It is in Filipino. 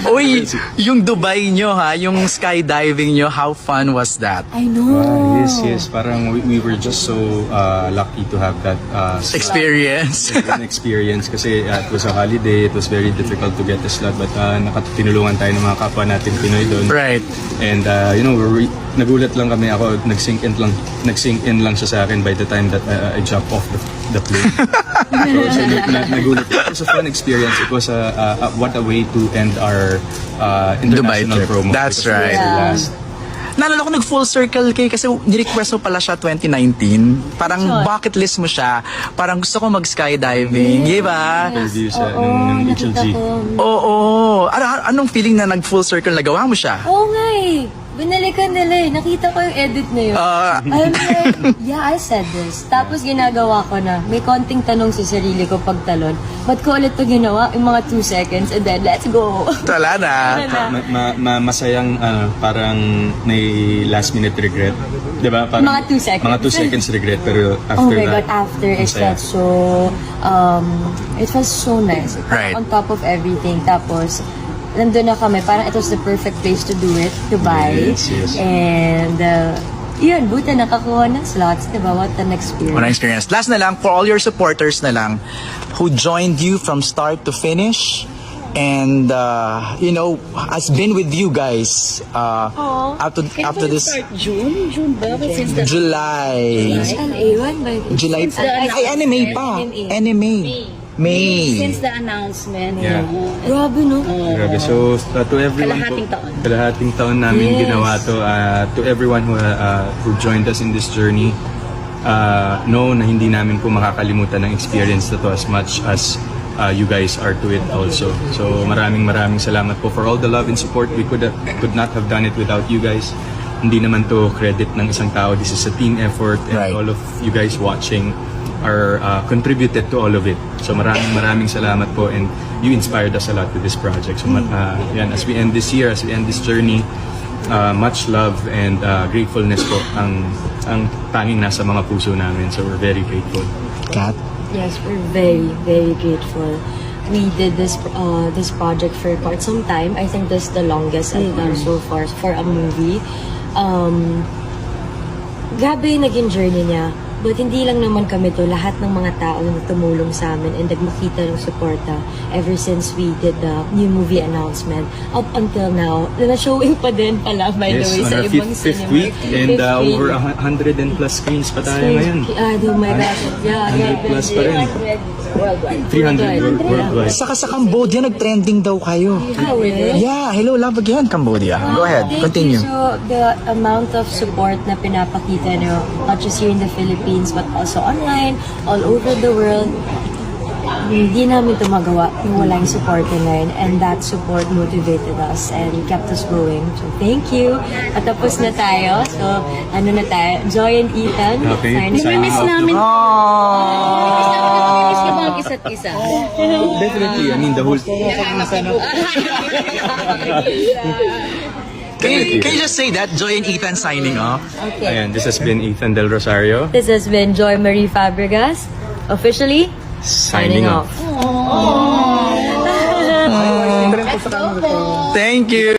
Uy, yung Dubai nyo ha, yung skydiving nyo, how fun was that? I know. Yes. Parang we were just so lucky to have that Experience. experience kasi it was a holiday. It was very difficult to get the slot, but tinulungan tayo ng mga kapwa natin Pinoy doon. Right. And nagulat lang kami ako, nag-sink in lang siya sa akin by the time that I jumped off the plane. so nagulat. It was a fun experience. It was what a way to end our Dubai international trip. promo. That's Because we were right. the last. Naalala ko nag-full circle kay kasi ni-request mo pala siya 2019. Parang bucket list mo siya. Parang gusto ko mag-skydiving. Di ba? Review siya Oo, ng nakita HLG. ko. Oo. Anong feeling na nag-full circle nagawa mo siya? Oo nga eh. Binalikan nila eh. Nakita ko yung edit na yun. I'm like, yeah, I said this. Tapos ginagawa ko na, may konting tanong sa sarili ko pag talon. Ba't ko ulit ito ginawa? Yung mga 2 seconds and then, let's go. Wala na. Masayang parang may last minute regret. Diba? Parang, Mga 2 seconds. Mga 2 seconds regret pero Oh after my that. God, after it masaya. felt so, it was so nice. Right. On top of everything. Tapos, nandun na kami. Parang it was the perfect place to do it, Dubai. Yes. And, yun, buta nakakuha ng slots, diba? What an experience. What an experience. Last na lang, for all your supporters na lang, who joined you from start to finish, and, has been with you guys, up to this June ba? Since the July. A1 ba? July. Ay, anime pa. Anime. May. since the announcement. Yeah. Grabe, no? Grabe. So, to everyone Kalahating taon. Kalahating taon namin Yes. ginawa to. To everyone who joined us in this journey, know na hindi namin po makakalimutan ng experience na to as much as you guys are to it also. So, maraming salamat po for all the love and support. We could not have done it without you guys. Hindi naman to credit ng isang tao. This is a team effort, and Right. all of you guys watching are contributed to all of it. So maraming salamat po, and you inspired us a lot with this project. So yan, as we end this year, as we end this journey, much love and gratefulness po ang tanging nasa mga puso namin. So we're very grateful. Kat? Yes, we're very, very grateful. We did this project for quite some time. I think this is the longest I've done so far for a movie. Grabe yung naging journey niya. But hindi lang naman kami to, lahat ng mga tao na tumulong sa amin and nagmakita ng suporta ever since we did the new movie announcement up until now. Na-showing pa din pala, by the way, on sa our ibang fifth cinema. week, and Fifth week. over 100 and plus screens pa tayo ngayon. Oh my gosh. Yeah, 100 plus pa rin. 300 worldwide. Saka sa Cambodia, nag-trending daw kayo. How is? Yeah, hello, love again, Cambodia. Go ahead, Thank continue. you. So, the amount of support na pinapakita nyo, not just here in the Philippines, but also online, all over the world, hindi namin ito magawa kung wala yung support na yun. And that support motivated us and kept us going. So, thank you. At tapos na tayo. So, ano na tayo? Joy and Ethan. Okay. Signing Signing Miss off. namin. Oh. Miss ko ba ang isa't isa? Definitely, I mean the whole. Can you just say that? Joy and Ethan signing off. Okay. Ayan, this has been Ethan Del Rosario. This has been Joy Marie Fabregas. Officially, Signing off. Thank you.